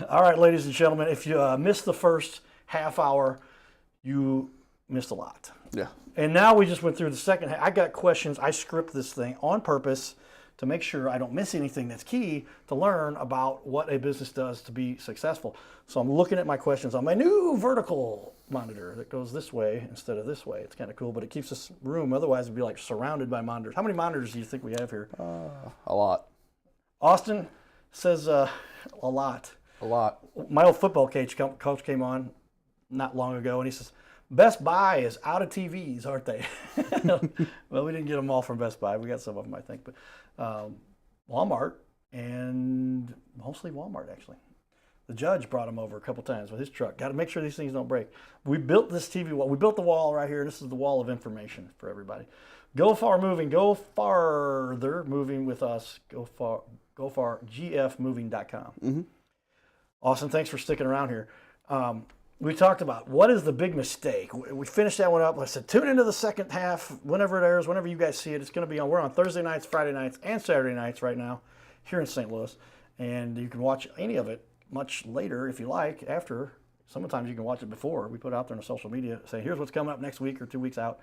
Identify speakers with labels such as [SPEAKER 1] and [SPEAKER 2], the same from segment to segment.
[SPEAKER 1] All right, ladies and gentlemen, if you missed the first half hour, you missed a lot.
[SPEAKER 2] Yeah.
[SPEAKER 1] And now we just went through the second half. I got questions. I script this thing on purpose to make sure I don't miss anything that's key to learn about what a business does to be successful. So I'm looking at my questions on my new vertical monitor that goes this way instead of this way. It's kind of cool, but it keeps us room. Otherwise, it'd be like surrounded by monitors. How many monitors do you think we have here?
[SPEAKER 2] A lot.
[SPEAKER 1] Austin says a lot.
[SPEAKER 2] A lot.
[SPEAKER 1] My old football coach came on not long ago, and he says, Best Buy is out of TVs, aren't they? Well, we didn't get them all from Best Buy. We got some of them, I think. But Walmart, and mostly Walmart, actually. The judge brought them over a couple times with his truck. Got to make sure these things don't break. We built this TV wall. We built the wall right here. This is the wall of information for everybody. Go Far Moving. Go farther moving with us. Go far gfmoving.com.
[SPEAKER 2] Mm-hmm.
[SPEAKER 1] Austin, thanks for sticking around here. We talked about what is the big mistake. We finished that one up. I said, tune into the second half whenever it airs, whenever you guys see it. It's going to be on. We're on Thursday nights, Friday nights, and Saturday nights right now here in St. Louis. And you can watch any of it much later if you like, after. Sometimes you can watch it before. We put it out there on social media saying, here's what's coming up next week or 2 weeks out.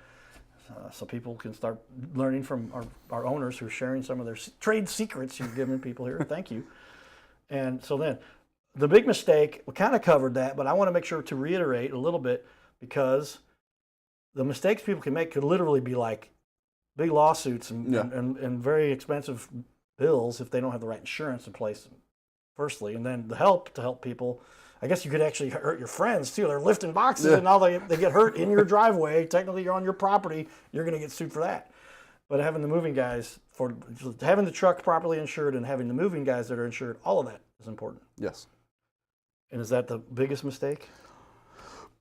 [SPEAKER 1] So people can start learning from our owners who are sharing some of their trade secrets you're giving people here. Thank you. And so then, the big mistake, we kind of covered that, but I want to make sure to reiterate a little bit because the mistakes people can make could literally be like big lawsuits and very expensive bills if they don't have the right insurance in place, firstly. And then the help to help people. I guess you could actually hurt your friends, too. They're lifting boxes, and now they get hurt in your driveway. Technically, you're on your property. You're going to get sued for that. But having the moving guys, having the truck properly insured and having the moving guys that are insured, all of that is important.
[SPEAKER 2] Yes.
[SPEAKER 1] And is that the biggest mistake?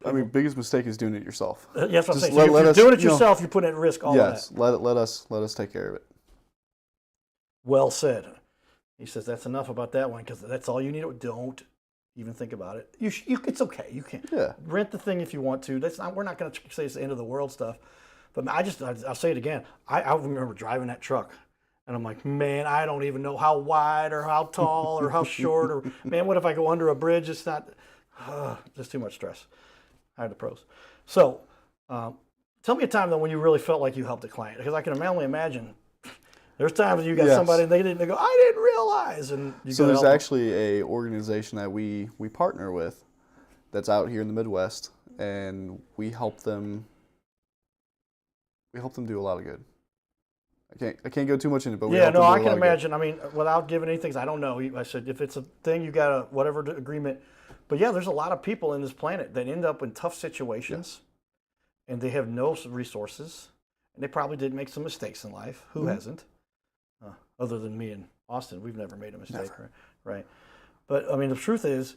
[SPEAKER 2] I mean, biggest mistake is doing it yourself.
[SPEAKER 1] Yes, what I'm saying. So if you're doing it yourself, you're putting at risk all of that.
[SPEAKER 2] Yes, let us take care of it.
[SPEAKER 1] Well said. He says that's enough about that one because that's all you need. Don't even think about it. It's okay. You can rent the thing if you want to. We're not going to say it's the end of the world stuff. But I'll say it again. I remember driving that truck. And I'm like, man, I don't even know how wide or how tall or how short. Or, man, what if I go under a bridge? It's not, just too much stress. Hire the pros. So tell me a time, though, when you really felt like you helped a client. Because I can only imagine there's times you got somebody and they go, I didn't realize. And
[SPEAKER 2] so there's actually a organization that we partner with that's out here in the Midwest. And we help them do a lot of good. I can't go too much into it, but
[SPEAKER 1] I can imagine. I mean, without giving anything, I don't know. I said if it's a thing, you got a whatever agreement. But yeah, there's a lot of people in this planet that end up in tough situations, and they have no resources, and they probably did make some mistakes in life. Who hasn't? Other than me and Austin, we've never made a mistake, right? But I mean, the truth is,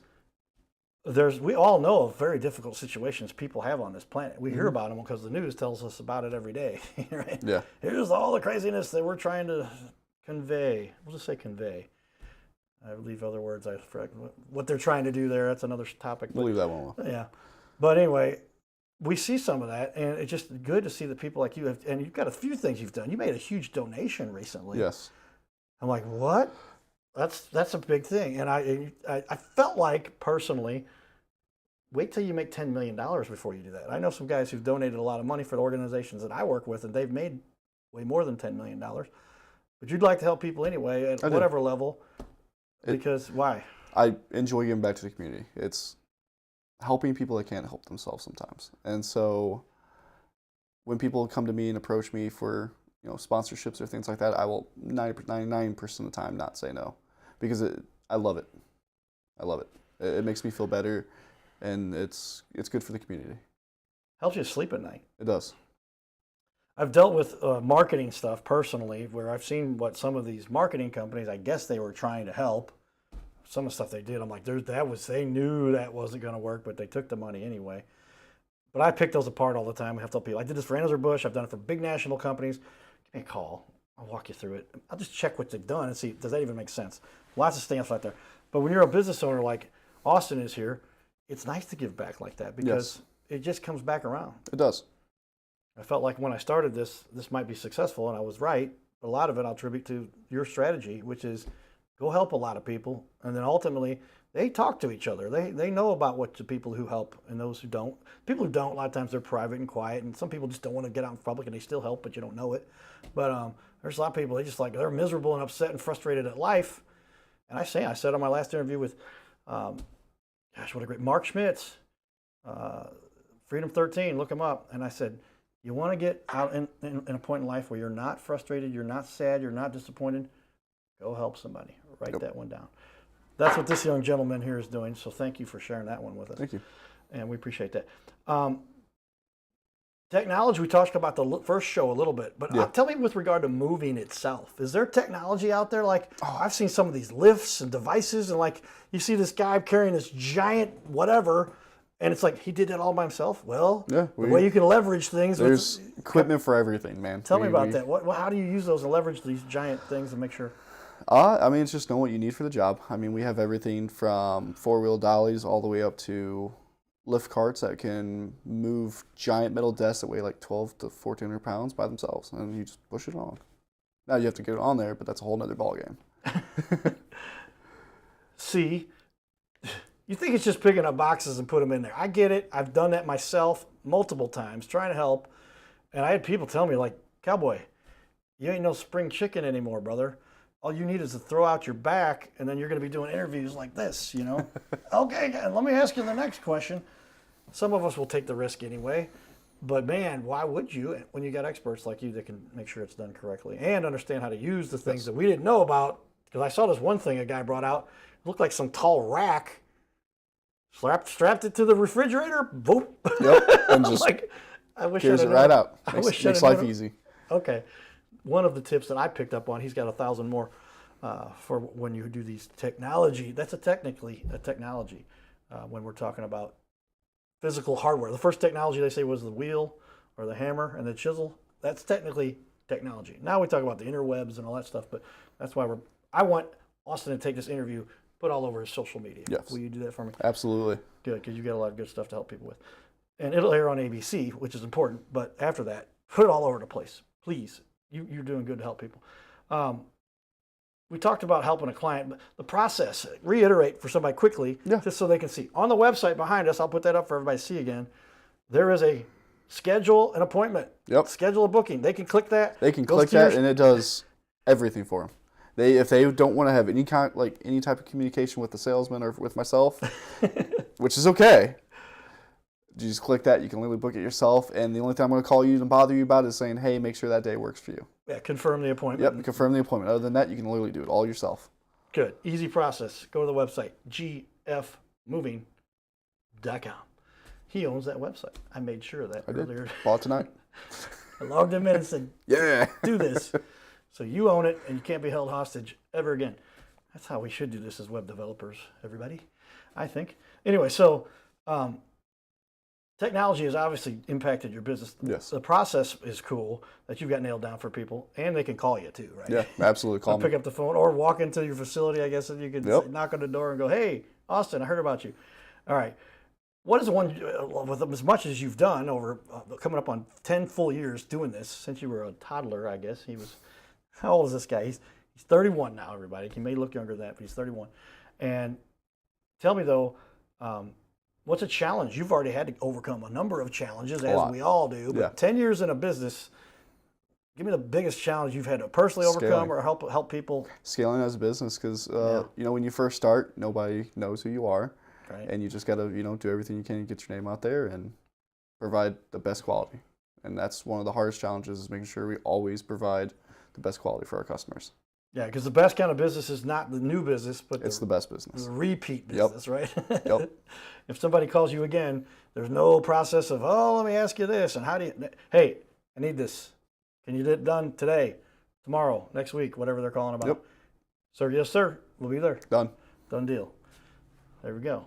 [SPEAKER 1] we all know of very difficult situations people have on this planet. We hear about them because the news tells us about it every day, right?
[SPEAKER 2] Yeah.
[SPEAKER 1] Here's all the craziness that we're trying to convey. We'll just say convey. I leave other words. I forget what they're trying to do there. That's another topic.
[SPEAKER 2] We'll leave that one alone.
[SPEAKER 1] Yeah. But anyway, we see some of that, and it's just good to see that people like you and you've got a few things you've done. You made a huge donation recently.
[SPEAKER 2] Yes.
[SPEAKER 1] I'm like, what? That's a big thing, and I felt like personally, wait till you make $10 million before you do that. I know some guys who've donated a lot of money for the organizations that I work with, and they've made way more than $10 million. But you'd like to help people anyway at whatever level, because why?
[SPEAKER 2] I enjoy giving back to the community. It's helping people that can't help themselves sometimes, and so when people come to me and approach me for sponsorships or things like that, I will 99% of the time not say no, because I love it. I love it. It makes me feel better, and it's good for the community.
[SPEAKER 1] Helps you sleep at night.
[SPEAKER 2] It does.
[SPEAKER 1] I've dealt with marketing stuff personally, where I've seen what some of these marketing companies, I guess they were trying to help. Some of the stuff they did, I'm like, they knew that wasn't going to work, but they took the money anyway. But I pick those apart all the time. I have to tell people, I did this for Anheuser-Busch. I've done it for big national companies. Give me a call. I'll walk you through it. I'll just check what they've done and see, does that even make sense? Lots of stamps right there. But when you're a business owner like Austin is here, it's nice to give back like that because it just comes back around.
[SPEAKER 2] It does.
[SPEAKER 1] I felt like when I started this might be successful, and I was right. But a lot of it I'll attribute to your strategy, which is go help a lot of people, and then ultimately they talk to each other. They know about what the people who help and those who don't. People who don't, a lot of times they're private and quiet, and some people just don't want to get out in public and they still help, but you don't know it. But there's a lot of people, they're miserable and upset and frustrated at life. And I said on my last interview with, gosh, what a great, Mark Schmitz, Freedom 13, look him up. And I said, you want to get out in a point in life where you're not frustrated, you're not sad, you're not disappointed, go help somebody. Write that one down. That's what this young gentleman here is doing. So thank you for sharing that one with us.
[SPEAKER 2] Thank you.
[SPEAKER 1] And we appreciate that. Technology, we talked about the first show a little bit, but tell me with regard to moving itself. Is there technology out there? Like, I've seen some of these lifts and devices, and like you see this guy carrying this giant whatever, and it's like he did that all by himself. Well, the way you can leverage things.
[SPEAKER 2] There's equipment for everything, man.
[SPEAKER 1] Tell me about that. How do you use those and leverage these giant things and make sure?
[SPEAKER 2] I mean, it's just know what you need for the job. I mean, we have everything from four-wheel dollies all the way up to lift carts that can move giant metal desks that weigh like 12 to 1,400 pounds by themselves, and you just push it on. Now you have to get it on there, but that's a whole nother ballgame.
[SPEAKER 1] See, you think it's just picking up boxes and put them in there. I get it. I've done that myself multiple times, trying to help. And I had people tell me, like, Cowboy, you ain't no spring chicken anymore, brother. All you need is to throw out your back, and then you're going to be doing interviews like this, you know? Okay, and let me ask you the next question. Some of us will take the risk anyway, but man, why would you when you got experts like you that can make sure it's done correctly and understand how to use the things that we didn't know about? Because I saw this one thing a guy brought out. It looked like some tall rack. Strapped it to the refrigerator. Boop.
[SPEAKER 2] Yep. And just
[SPEAKER 1] I wish
[SPEAKER 2] carries it right out. Makes life
[SPEAKER 1] known.
[SPEAKER 2] easy.
[SPEAKER 1] Okay. One of the tips that I picked up on, he's got 1,000 more for when you do these technology. That's technically a technology when we're talking about physical hardware. The first technology they say was the wheel or the hammer and the chisel. That's technically technology. Now we talk about the interwebs and all that stuff, but that's why I want Austin to take this interview, put all over his social media.
[SPEAKER 2] Yes.
[SPEAKER 1] Will you do that for me?
[SPEAKER 2] Absolutely.
[SPEAKER 1] Good, because you got a lot of good stuff to help people with. And it'll air on ABC, which is important, but after that, put it all over the place. Please. You're doing good to help people. We talked about helping a client, but the process, reiterate for somebody quickly, just so they can see. On the website behind us, I'll put that up for everybody to see again, there is a schedule an appointment.
[SPEAKER 2] Yep.
[SPEAKER 1] Schedule a booking. They can click that.
[SPEAKER 2] They can click that, and it does everything for them. If they don't want to have any type of communication with the salesman or with myself, which is okay, you just click that. You can literally book it yourself, and the only thing I'm going to call you and bother you about is saying, hey, make sure that day works for you.
[SPEAKER 1] Yeah, confirm the appointment.
[SPEAKER 2] Yep, confirm the appointment. Other than that, you can literally do it all yourself.
[SPEAKER 1] Good. Easy process. Go to the website, gfmoving.com. He owns that website. I made sure of that earlier.
[SPEAKER 2] Bought tonight.
[SPEAKER 1] I logged him in and said,
[SPEAKER 2] yeah,
[SPEAKER 1] do this. So you own it, and you can't be held hostage ever again. That's how we should do this as web developers, everybody, I think. Anyway, so technology has obviously impacted your business.
[SPEAKER 2] Yes.
[SPEAKER 1] The process is cool that you've got nailed down for people, and they can call you too, right?
[SPEAKER 2] Yeah, absolutely. Call me.
[SPEAKER 1] Pick up the phone or walk into your facility, I guess, and you can knock on the door and go, hey, Austin, I heard about you. All right. What is the one, with as much as you've done over coming up on 10 full years doing this, since you were a toddler, I guess. How old is this guy? He's 31 now, everybody. He may look younger than that, but he's 31. And tell me, though, what's a challenge? You've already had to overcome a number of challenges, as we all do. But 10 years in a business, give me the biggest challenge you've had to personally overcome or help people.
[SPEAKER 2] Scaling as a business, because when you first start, nobody knows who you are.
[SPEAKER 1] Right.
[SPEAKER 2] And you just got to, do everything you can to get your name out there and provide the best quality. And that's one of the hardest challenges, is making sure we always provide the best quality for our customers.
[SPEAKER 1] Yeah, because the best kind of business is not the new business, but
[SPEAKER 2] it's the best business.
[SPEAKER 1] The repeat business, right?
[SPEAKER 2] Yep.
[SPEAKER 1] If somebody calls you again, there's no process of, let me ask you this, and hey, I need this. Can you get it done today, tomorrow, next week, whatever they're calling about?
[SPEAKER 2] Yep.
[SPEAKER 1] Sir, yes, sir. We'll be there.
[SPEAKER 2] Done.
[SPEAKER 1] Done deal. There we go.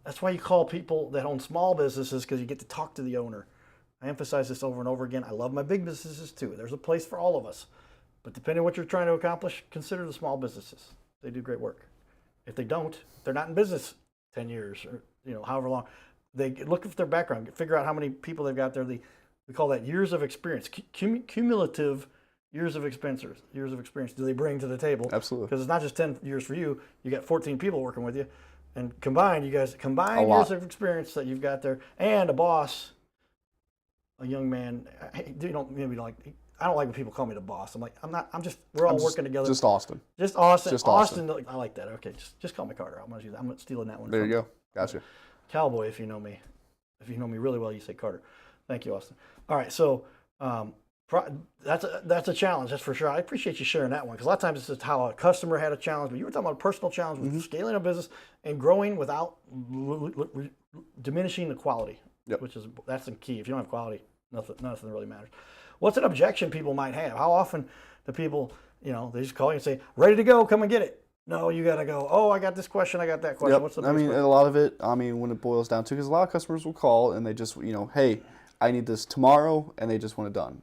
[SPEAKER 1] That's why you call people that own small businesses, because you get to talk to the owner. I emphasize this over and over again. I love my big businesses too. There's a place for all of us. But depending on what you're trying to accomplish, consider the small businesses. They do great work. If they don't, if they're not in business 10 years or however long, they look at their background, figure out how many people they've got there. We call that years of experience, cumulative years of experience do they bring to the table?
[SPEAKER 2] Absolutely.
[SPEAKER 1] Because it's not just 10 years for you. You got 14 people working with you. And combined, you guys,
[SPEAKER 2] A
[SPEAKER 1] combined
[SPEAKER 2] lot.
[SPEAKER 1] years of experience that you've got there, and a boss, a young man. You don't maybe like. I don't like when people call me the boss. I'm like, I'm not. I'm just. We're all working together.
[SPEAKER 2] Just Austin.
[SPEAKER 1] Just Austin.
[SPEAKER 2] Just Austin.
[SPEAKER 1] I like that. Okay, just call me Carter. I'm gonna use that. I'm not stealing that one.
[SPEAKER 2] There
[SPEAKER 1] from
[SPEAKER 2] you go. Gotcha.
[SPEAKER 1] Cowboy, if you know me. If you know me really well, you say Carter. Thank you, Austin. All right, so that's a challenge, that's for sure. I appreciate you sharing that one, because a lot of times it's just how a customer had a challenge, but you were talking about a personal challenge with scaling a business and growing without diminishing the quality,
[SPEAKER 2] Yep.
[SPEAKER 1] that's the key. If you don't have quality, nothing really matters. What's an objection people might have? How often do people, they just call you and say, ready to go, come and get it? No, you got to go, oh, I got this question, I got that question.
[SPEAKER 2] Yep.
[SPEAKER 1] What's the
[SPEAKER 2] I mean, a lot of it, when it boils down to, because a lot of customers will call and they just, hey, I need this tomorrow, and they just want it done.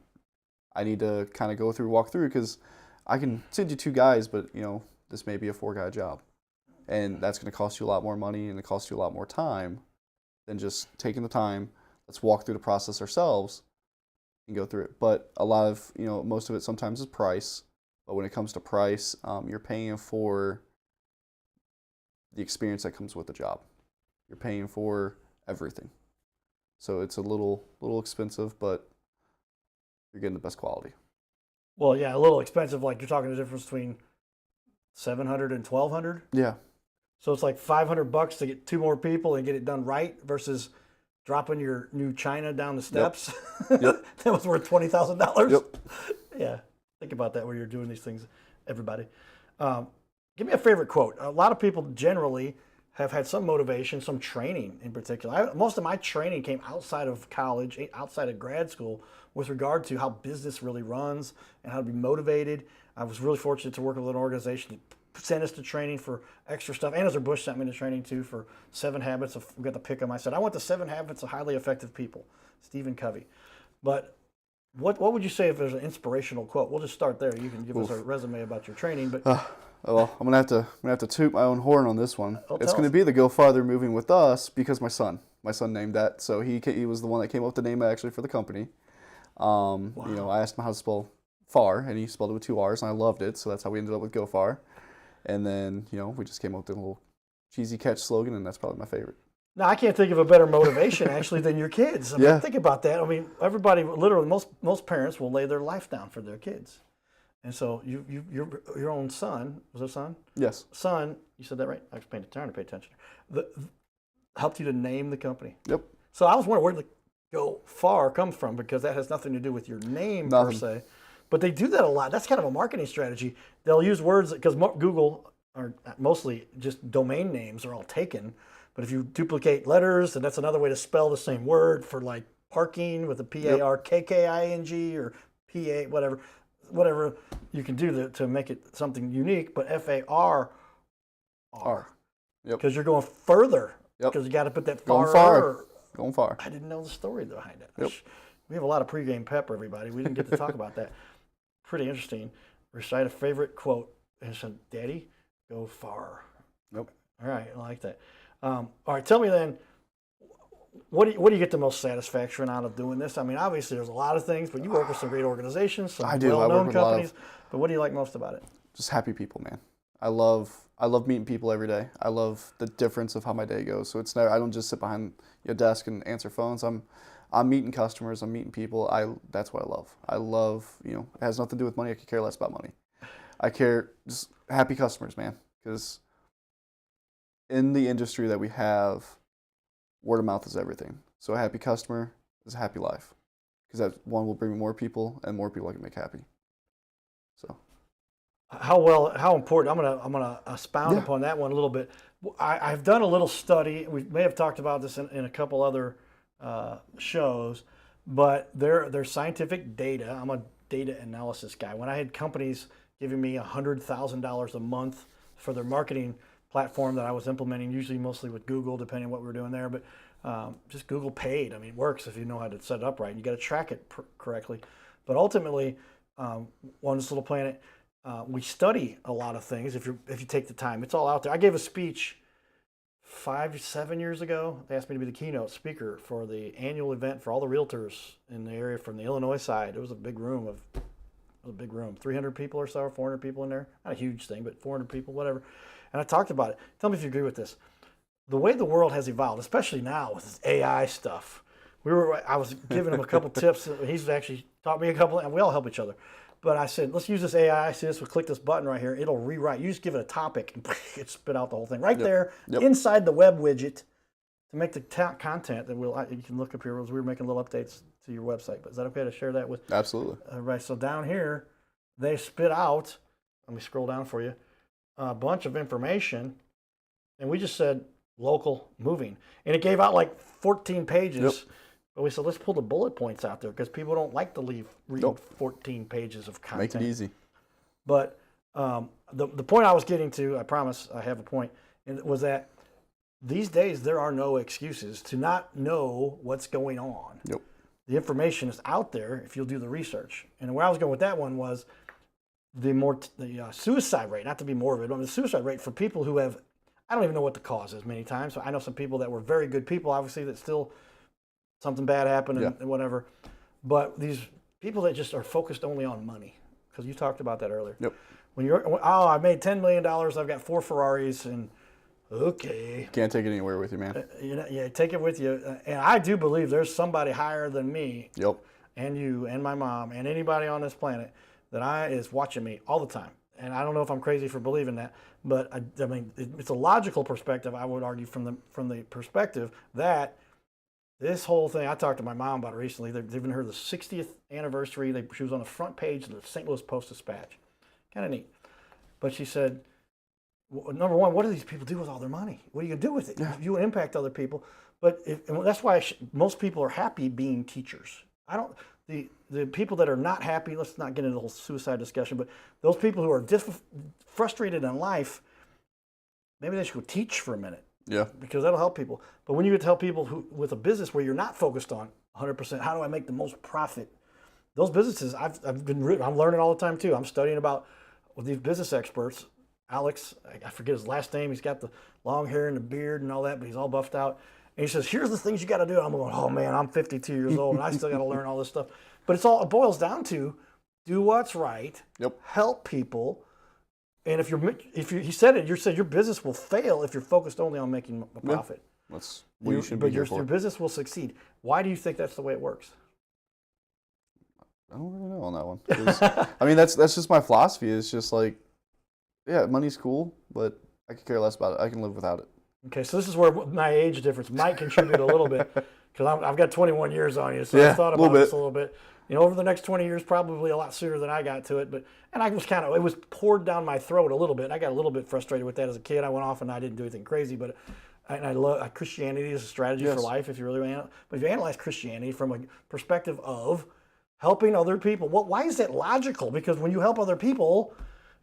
[SPEAKER 2] I need to kind of walk through, because I can send you 2 guys, but, this may be a 4-guy job. And that's going to cost you a lot more money, and it costs you a lot more time than just taking the time. Let's walk through the process ourselves and go through it. But a lot of, most of it sometimes is price. But when it comes to price, you're paying for the experience that comes with the job. You're paying for everything. So it's a little expensive, but you're getting the best quality.
[SPEAKER 1] Well, yeah, a little expensive. Like, you're talking the difference between $700 and $1,200.
[SPEAKER 2] Yeah.
[SPEAKER 1] So it's like $500 to get 2 more people and get it done right, versus dropping your new China down the steps.
[SPEAKER 2] Yep.
[SPEAKER 1] That was worth $20,000.
[SPEAKER 2] Yep.
[SPEAKER 1] Yeah. Think about that when you're doing these things, everybody. Give me a favorite quote. A lot of people generally have had some motivation, some training in particular. Most of my training came outside of college, outside of grad school, with regard to how business really runs and how to be motivated. I was really fortunate to work with an organization that sent us to training for extra stuff. Anheuser-Busch sent me to training too for 7 habits. We got to pick them. I said, I want the 7 habits of highly effective people, Stephen Covey. But what would you say if there's an inspirational quote? We'll just start there. You can give us a resume about your training, but
[SPEAKER 2] well, I'm gonna have to toot my own horn on this one.
[SPEAKER 1] Oh,
[SPEAKER 2] It's gonna be the Go Farther Moving with Us, because my son named that. So he was the one that came up with the name actually for the company.
[SPEAKER 1] Wow.
[SPEAKER 2] I asked him how to spell Farr, and he spelled it with 2 R's, and I loved it. So that's how we ended up with Go Farr. And then we just came up with a little cheesy catch slogan, and that's probably my favorite.
[SPEAKER 1] Now, I can't think of a better motivation, actually, than your kids. I mean, think about that. I mean, everybody, literally, most parents will lay their life down for their kids. And so your own son, was it a son?
[SPEAKER 2] Yes.
[SPEAKER 1] Son, you said that right? I was trying to pay attention. Helped you to name the company.
[SPEAKER 2] Yep.
[SPEAKER 1] So I was wondering where the Go Farr comes from, because that has nothing to do with your name per se. But they do that a lot. That's kind of a marketing strategy. They'll use words, because Google, or mostly just domain names, are all taken. But if you duplicate letters, and that's another way to spell the same word, for like parking with a P-A-R-K-K-I-N-G or P-A, whatever you can do to make it something unique, but F-A-R-R.
[SPEAKER 2] Yep.
[SPEAKER 1] Because you're going further.
[SPEAKER 2] Yep.
[SPEAKER 1] Because you got to put that
[SPEAKER 2] Going far. Going far.
[SPEAKER 1] I didn't know the story behind it.
[SPEAKER 2] Yep.
[SPEAKER 1] We have a lot of pregame pep, everybody. We didn't get to talk about that. Pretty interesting. Recite a favorite quote. And said, Daddy, go far.
[SPEAKER 2] Nope.
[SPEAKER 1] All right, I like that. All right, tell me then, what do you get the most satisfaction out of doing this? I mean, obviously there's a lot of things, but you work with some great organizations, some well-known companies. But what do you like most about it?
[SPEAKER 2] Just happy people, man. I love meeting people every day. I love the difference of how my day goes. So I don't just sit behind your desk and answer phones. I'm meeting customers. I'm meeting people. That's what I love. I love, it has nothing to do with money. I could care less about money. I care just happy customers, man. Because in the industry that we have, word of mouth is everything. So a happy customer is a happy life. Because that one will bring me more people, and more people I can make happy. So.
[SPEAKER 1] How important? I'm gonna expound upon that one a little bit. I've done a little study. We may have talked about this in a couple other shows, but there's scientific data. I'm a data analysis guy. When I had companies giving me $100,000 a month for their marketing platform that I was implementing, usually mostly with Google, depending on what we were doing there, but just Google paid. I mean, it works if you know how to set it up right. You got to track it correctly. But ultimately, on this little planet, we study a lot of things. If you take the time, it's all out there. I gave a speech 5-7 years ago. They asked me to be the keynote speaker for the annual event for all the realtors in the area from the Illinois side. It was a big room of was a big room, 300 people or so, 400 people in there. Not a huge thing, but 400 people, whatever. And I talked about it. Tell me if you agree with this. The way the world has evolved, especially now with this AI stuff, I was giving him a couple tips. He's actually taught me a couple, and we all help each other. But I said, let's use this AI. See this? We'll click this button right here. It'll rewrite. You just give it a topic, and it spit out the whole thing right there inside the web widget to make the content that you can look up here. We were making little updates to your website. But is that okay to share that with?
[SPEAKER 2] Absolutely.
[SPEAKER 1] Right. So down here, they spit out. Let me scroll down for you. A bunch of information, and we just said local moving, and it gave out like 14 pages.
[SPEAKER 2] Yep.
[SPEAKER 1] But we said let's pull the bullet points out there because people don't like to read 14 pages of content.
[SPEAKER 2] Make it easy.
[SPEAKER 1] But the point I was getting to, I promise I have a point, was that these days there are no excuses to not know what's going on.
[SPEAKER 2] Yep.
[SPEAKER 1] The information is out there if you'll do the research. And where I was going with that one was the suicide rate, not to be morbid, but the suicide rate for people who have, I don't even know what the cause is many times. So I know some people that were very good people, obviously, that still something bad happened and whatever. But these people that just are focused only on money, because you talked about that earlier.
[SPEAKER 2] Yep.
[SPEAKER 1] When I made $10 million, I've got 4 Ferraris, and okay.
[SPEAKER 2] Can't take it anywhere with you, man.
[SPEAKER 1] Yeah, take it with you. And I do believe there's somebody higher than me, and you, and my mom, and anybody on this planet that is watching me all the time. And I don't know if I'm crazy for believing that, but I mean, it's a logical perspective. I would argue from the perspective that this whole thing. I talked to my mom about it recently. They've given her the 60th anniversary. She was on the front page of the St. Louis Post-Dispatch. Kind of neat. But she said, number one, what do these people do with all their money? What are you going to do with it? Yeah. You impact other people. But that's why most people are happy being teachers. The people that are not happy, let's not get into the whole suicide discussion, but those people who are frustrated in life, maybe they should go teach for a minute.
[SPEAKER 2] Yeah. Because
[SPEAKER 1] that'll help people. But when you get to help people with a business where you're not focused on 100%, how do I make the most profit? Those businesses, I'm learning all the time too. I'm studying about these business experts. Alex, I forget his last name. He's got the long hair and the beard and all that, but he's all buffed out. And he says, here's the things you got to do. I'm going, oh man, I'm 52 years old and I still got to learn all this stuff. But it boils down to do what's right.
[SPEAKER 2] Yep.
[SPEAKER 1] Help people. And he said it, you said your business will fail if you're focused only on making a profit.
[SPEAKER 2] Yeah. That's what you should be here for.
[SPEAKER 1] Your business will succeed. Why do you think that's the way it works?
[SPEAKER 2] I don't really know on that one. I mean, that's just my philosophy. It's just like, yeah, money's cool, but I could care less about it. I can live without it.
[SPEAKER 1] Okay, so this is where my age difference might contribute a little bit, because I've got 21 years on you, so I thought about this a little bit. Over the next 20 years, probably a lot sooner than I got to it, and I was it was poured down my throat a little bit. I got a little bit frustrated with that as a kid. I went off and I didn't do anything crazy, but I love Christianity as a strategy for life, if you really want to. But if you analyze Christianity from a perspective of helping other people, why is that logical? Because when you help other people,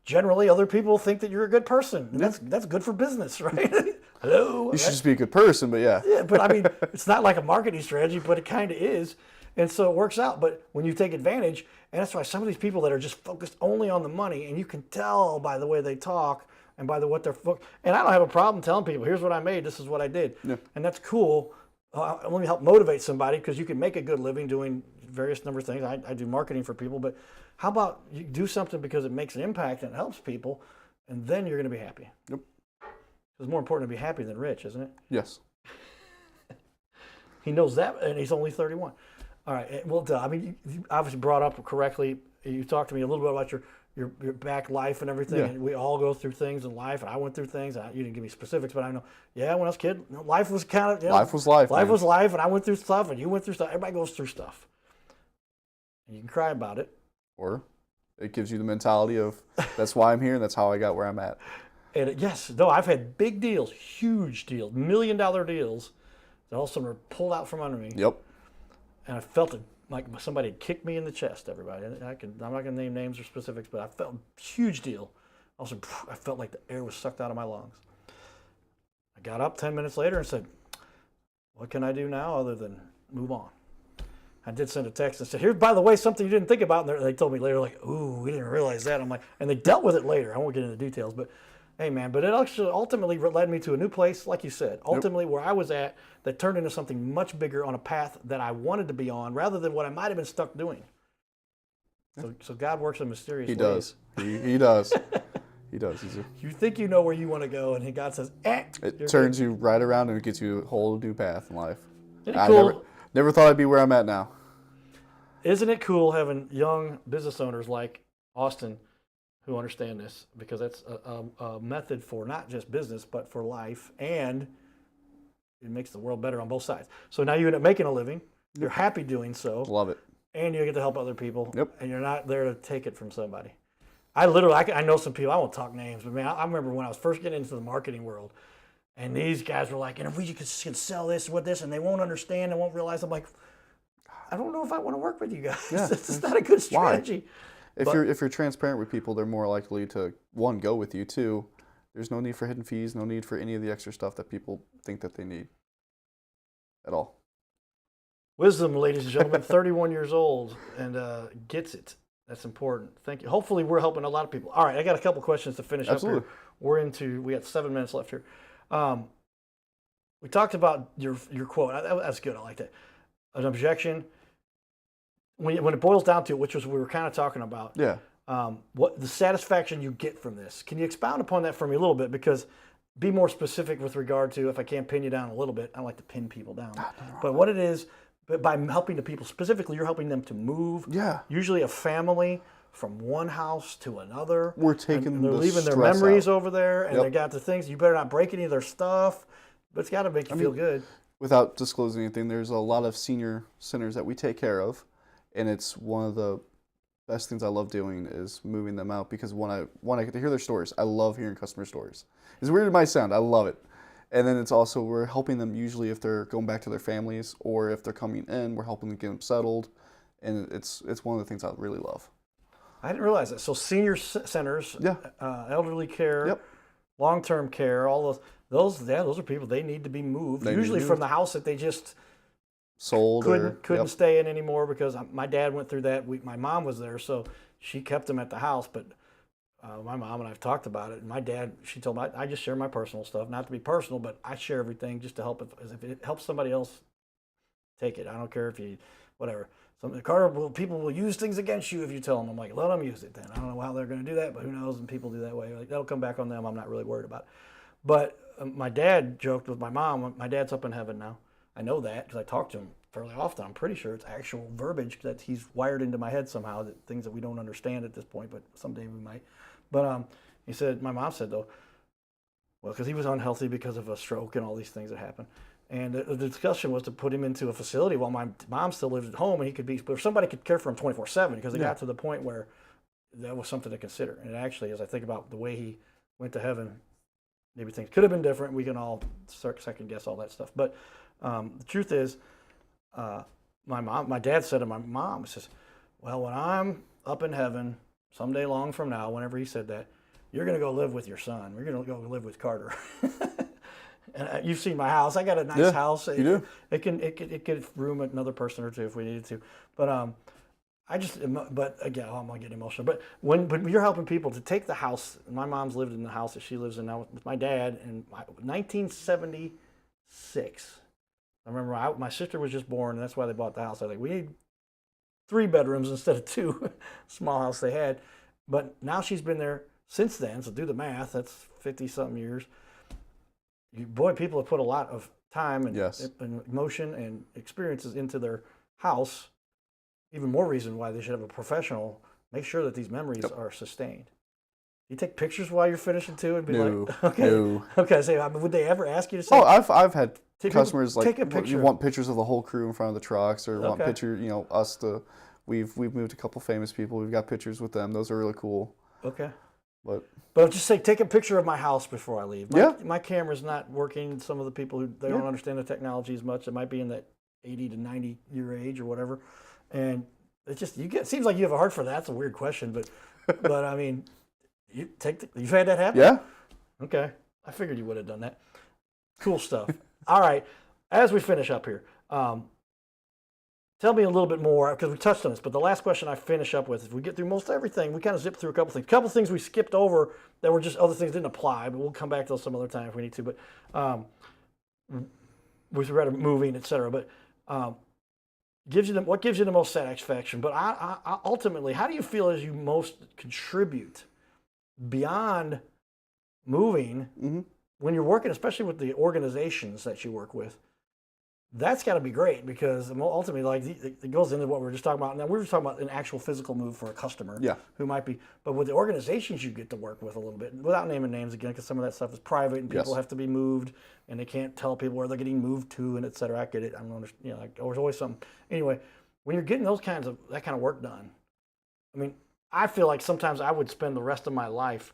[SPEAKER 1] generally other people think that you're a good person. And that's good for business, right? Hello?
[SPEAKER 2] You should just be a good person, but yeah.
[SPEAKER 1] Yeah, but I mean, it's not like a marketing strategy, but it kind of is. And so it works out. But when you take advantage, and that's why some of these people that are just focused only on the money, and you can tell by the way they talk and by what they're focused. And I don't have a problem telling people, here's what I made, this is what I did. Yeah. And that's cool. Let me help motivate somebody, because you can make a good living doing various number of things. I do marketing for people, but how about you do something because it makes an impact and it helps people, and then you're going to be happy.
[SPEAKER 2] Yep.
[SPEAKER 1] It's more important to be happy than rich, isn't it?
[SPEAKER 2] Yes.
[SPEAKER 1] He knows that, and he's only 31. All right. Well, I mean, you obviously brought up correctly. You talked to me a little bit about your back life and everything. Yeah. And we all go through things in life, and I went through things. You didn't give me specifics, but I know. Yeah, when I was a kid, life was kind of.
[SPEAKER 2] Life was life.
[SPEAKER 1] Life was life, and I went through stuff, and you went through stuff. Everybody goes through stuff. And you can cry about it.
[SPEAKER 2] Or it gives you the mentality of, that's why I'm here, and that's how I got where I'm at.
[SPEAKER 1] And I've had big deals, huge deals, $1 million deals that all of a sudden were pulled out from under me.
[SPEAKER 2] Yep.
[SPEAKER 1] And I felt it like somebody had kicked me in the chest, everybody. I'm not going to name names or specifics, but I felt a huge deal. Also, I felt like the air was sucked out of my lungs. I got up 10 minutes later and said, what can I do now other than move on? I did send a text and said, here's, by the way, something you didn't think about. And they told me later, like, ooh, we didn't realize that. I'm like, and they dealt with it later. I won't get into the details, but hey, man, but it actually ultimately led me to a new place, like you said, ultimately where I was at, that turned into something much bigger on a path that I wanted to be on rather than what I might have been stuck doing. So God works in mysterious
[SPEAKER 2] He
[SPEAKER 1] ways.
[SPEAKER 2] does. He does. He does.
[SPEAKER 1] You think you know where you want to go, and God says,
[SPEAKER 2] It turns you right around and it gets you a whole new path in life.
[SPEAKER 1] Isn't it
[SPEAKER 2] I
[SPEAKER 1] cool?
[SPEAKER 2] never thought I'd be where I'm at now.
[SPEAKER 1] Isn't it cool having young business owners like Austin who understand this? Because that's a method for not just business, but for life, and it makes the world better on both sides. So now you end up making a living. You're happy doing so.
[SPEAKER 2] Love it.
[SPEAKER 1] And you get to help other people.
[SPEAKER 2] Yep.
[SPEAKER 1] And you're not there to take it from somebody. I know some people, I won't talk names, but man, I remember when I was first getting into the marketing world, and these guys were like, and if we could sell this with this, and they won't understand and won't realize, I'm like, I don't know if I want to work with you guys.
[SPEAKER 2] Yeah.
[SPEAKER 1] It's not a good strategy.
[SPEAKER 2] If you're transparent with people, they're more likely to, one, go with you. Two, there's no need for hidden fees, no need for any of the extra stuff that people think that they need at all.
[SPEAKER 1] Wisdom, ladies and gentlemen, 31 years old and gets it. That's important. Thank you. Hopefully we're helping a lot of people. All right, I got a couple questions to finish
[SPEAKER 2] Absolutely.
[SPEAKER 1] up here. We got 7 minutes left here. We talked about your quote. That's good. I like that. An objection. When it boils down to it, which was we were kind of talking about.
[SPEAKER 2] Yeah.
[SPEAKER 1] What the satisfaction you get from this? Can you expound upon that for me a little bit? Because be more specific with regard to, if I can pin you down a little bit. I don't like to pin people down, but what it is. But by helping the people specifically, you're helping them to move.
[SPEAKER 2] Yeah.
[SPEAKER 1] Usually a family from one house to another.
[SPEAKER 2] We're taking
[SPEAKER 1] they're
[SPEAKER 2] the
[SPEAKER 1] leaving their
[SPEAKER 2] stress
[SPEAKER 1] memories
[SPEAKER 2] out.
[SPEAKER 1] over there, and they got the things. You better not break any of their stuff, but it's got to make you feel good.
[SPEAKER 2] Without disclosing anything, there's a lot of senior centers that we take care of, and it's one of the best things I love doing is moving them out, because when I get to hear their stories, I love hearing customer stories. As weird as it might sound, I love it. And then it's also, we're helping them usually if they're going back to their families, or if they're coming in, we're helping them get them settled. And it's one of the things I really love.
[SPEAKER 1] I didn't realize that. So senior centers, elderly care, long-term care, all those are people, they need to be moved. Usually from the house that they just
[SPEAKER 2] sold
[SPEAKER 1] couldn't stay in anymore, because my dad went through that. My mom was there, so she kept them at the house, but my mom and I've talked about it, and my dad, she told me, I just share my personal stuff, not to be personal, but I share everything just to help. If it helps somebody else, take it. I don't care if you, whatever. People will use things against you if you tell them. I'm like, let them use it then. I don't know how they're going to do that, but who knows? And people do that way. Like, that'll come back on them. I'm not really worried about it. But my dad joked with my mom. My dad's up in heaven now. I know that because I talk to him fairly often. I'm pretty sure it's actual verbiage that he's wired into my head somehow, that things that we don't understand at this point, but someday we might. But he said, my mom said, though, well, because he was unhealthy because of a stroke and all these things that happened. And the discussion was to put him into a facility while my mom still lived at home, and he could be, but if somebody could care for him 24/7, because it got to the point where that was something to consider. And actually, as I think about the way he went to heaven, maybe things could have been different. We can all second guess all that stuff. But the truth is, my dad said to my mom, he says, well, when I'm up in heaven someday long from now, whenever he said that, you're going to go live with your son. We're going to go live with Carter. And you've seen my house. I got a nice house.
[SPEAKER 2] You do.
[SPEAKER 1] It could room another person or two if we needed to. But but again, I'm gonna get emotional. But when you're helping people to take the house, my mom's lived in the house that she lives in now with my dad in 1976. I remember my sister was just born, and that's why they bought the house. I was like, we need 3 bedrooms instead of 2. Small house they had. But now she's been there since then. So do the math. That's 50-something years. People have put a lot of time and emotion and experiences into their house. Even more reason why they should have a professional make sure that these memories are sustained. You take pictures while you're finishing too, and be like, okay. So would they ever ask you to say?
[SPEAKER 2] Oh, I've had customers like,
[SPEAKER 1] take a picture.
[SPEAKER 2] You want pictures of the whole crew in front of the trucks, or want picture, us to. We've moved a couple famous people. We've got pictures with them. Those are really cool.
[SPEAKER 1] Okay.
[SPEAKER 2] But
[SPEAKER 1] just say, take a picture of my house before I leave. My camera's not working. Some of the people they don't understand the technology as much. It might be in that 80 to 90 year age or whatever. And it seems like you have a heart for that. That's a weird question, but I mean, you've had that happen?
[SPEAKER 2] Yeah.
[SPEAKER 1] Okay. I figured you would have done that. Cool stuff. All right. As we finish up here, tell me a little bit more, because we touched on this, but the last question I finish up with, if we get through most everything, we kind of zip through a couple things. A couple things we skipped over that were just other things didn't apply, but we'll come back to those some other time if we need to. But with regard to moving, et cetera. But what gives you the most satisfaction? But I ultimately, how do you feel as you most contribute beyond moving when you're working, especially with the organizations that you work with? That's got to be great because ultimately, like it goes into what we were just talking about. Now we were talking about an actual physical move for a customer, who might be, but with the organizations you get to work with a little bit, without naming names again, because some of that stuff is private and people have to be moved and they can't tell people where they're getting moved to and et cetera. I get it. I don't understand. You know, like, there's always something. Anyway, when you're getting that kind of work done, I mean, I feel like sometimes I would spend the rest of my life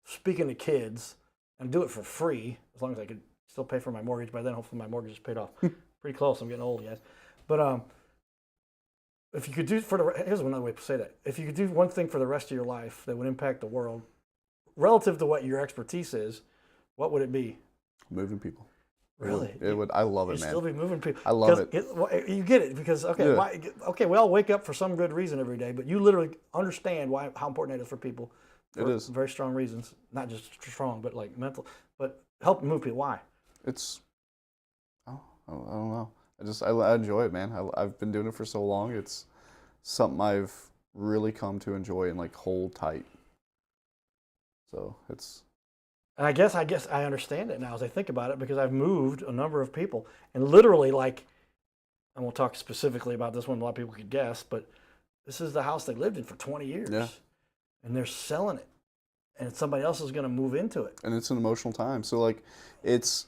[SPEAKER 1] speaking to kids and do it for free as long as I could still pay for my mortgage. By then, hopefully my mortgage is paid off. Pretty close. I'm getting old, guys. But if you could do here's another way to say that. If you could do one thing for the rest of your life that would impact the world, relative to what your expertise is, what would it be?
[SPEAKER 2] Moving people.
[SPEAKER 1] Really?
[SPEAKER 2] It would. I love it, man.
[SPEAKER 1] Still be moving people.
[SPEAKER 2] I love it.
[SPEAKER 1] You get it because we all wake up for some good reason every day, but you literally understand how important it is for people.
[SPEAKER 2] It is
[SPEAKER 1] very strong reasons, not just strong, but like mental. But help move people. Why?
[SPEAKER 2] It's, I don't know. I enjoy it, man. I've been doing it for so long. It's something I've really come to enjoy and like hold tight. So it's.
[SPEAKER 1] And I guess I understand it now as I think about it because I've moved a number of people and literally like, I won't talk specifically about this one. A lot of people could guess, but this is the house they lived in for 20 years.
[SPEAKER 2] Yeah.
[SPEAKER 1] And they're selling it, and somebody else is going to move into it.
[SPEAKER 2] And it's an emotional time. So like, it's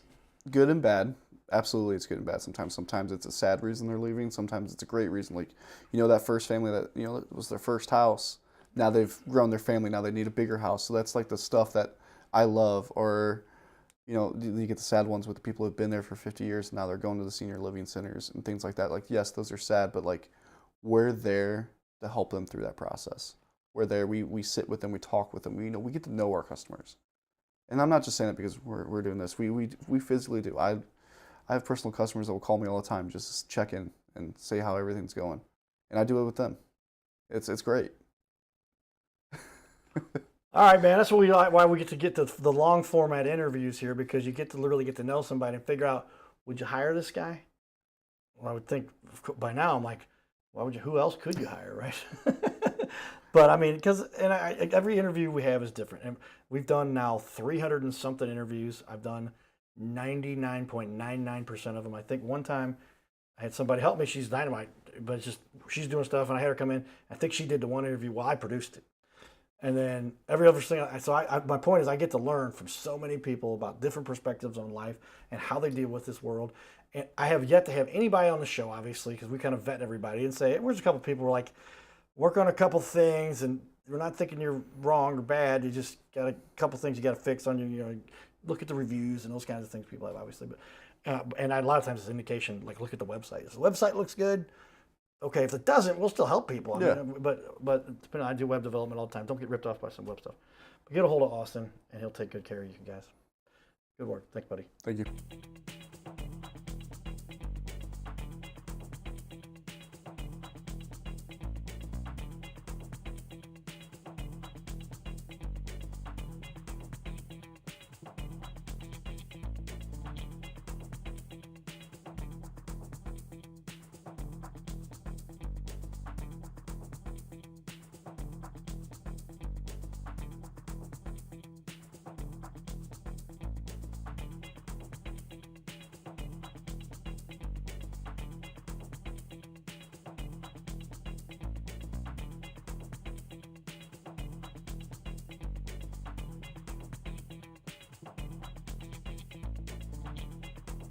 [SPEAKER 2] good and bad. Absolutely, it's good and bad. Sometimes it's a sad reason they're leaving. Sometimes it's a great reason. Like, that first family that it was their first house. Now they've grown their family. Now they need a bigger house. So that's like the stuff that I love. Or, you get the sad ones with the people who've been there for 50 years. And now they're going to the senior living centers and things like that. Like, yes, those are sad, but like, we're there to help them through that process. We're there. We sit with them. We talk with them. We get to know our customers. And I'm not just saying it because we're doing this. We physically do. I have personal customers that will call me all the time just to check in and say how everything's going. And I do it with them. It's great.
[SPEAKER 1] All right, man. That's why we get to the long format interviews here, because you get to literally get to know somebody and figure out, would you hire this guy? Well, I would think by now I'm like, who else could you hire, right? But I mean, every interview we have is different. And we've done now 300 and something interviews. I've done 99.99% of them. I think one time I had somebody help me. She's dynamite, but she's doing stuff, and I had her come in. I think she did the one interview while I produced it. And then every other thing. My point is I get to learn from so many people about different perspectives on life and how they deal with this world. And I have yet to have anybody on the show, obviously, because we kind of vet everybody and say, where's a couple people who are like, work on a couple things, and we're not thinking you're wrong or bad. You just got a couple things you got to fix on your, look at the reviews and those kinds of things people have, obviously. But and a lot of times it's indication, like look at the website. If the website looks good, okay. If it doesn't, we'll still help people. I mean, but I do web development all the time. Don't get ripped off by some web stuff. But get a hold of Austin, and he'll take good care of you guys. Good work. Thanks, buddy.
[SPEAKER 2] Thank you.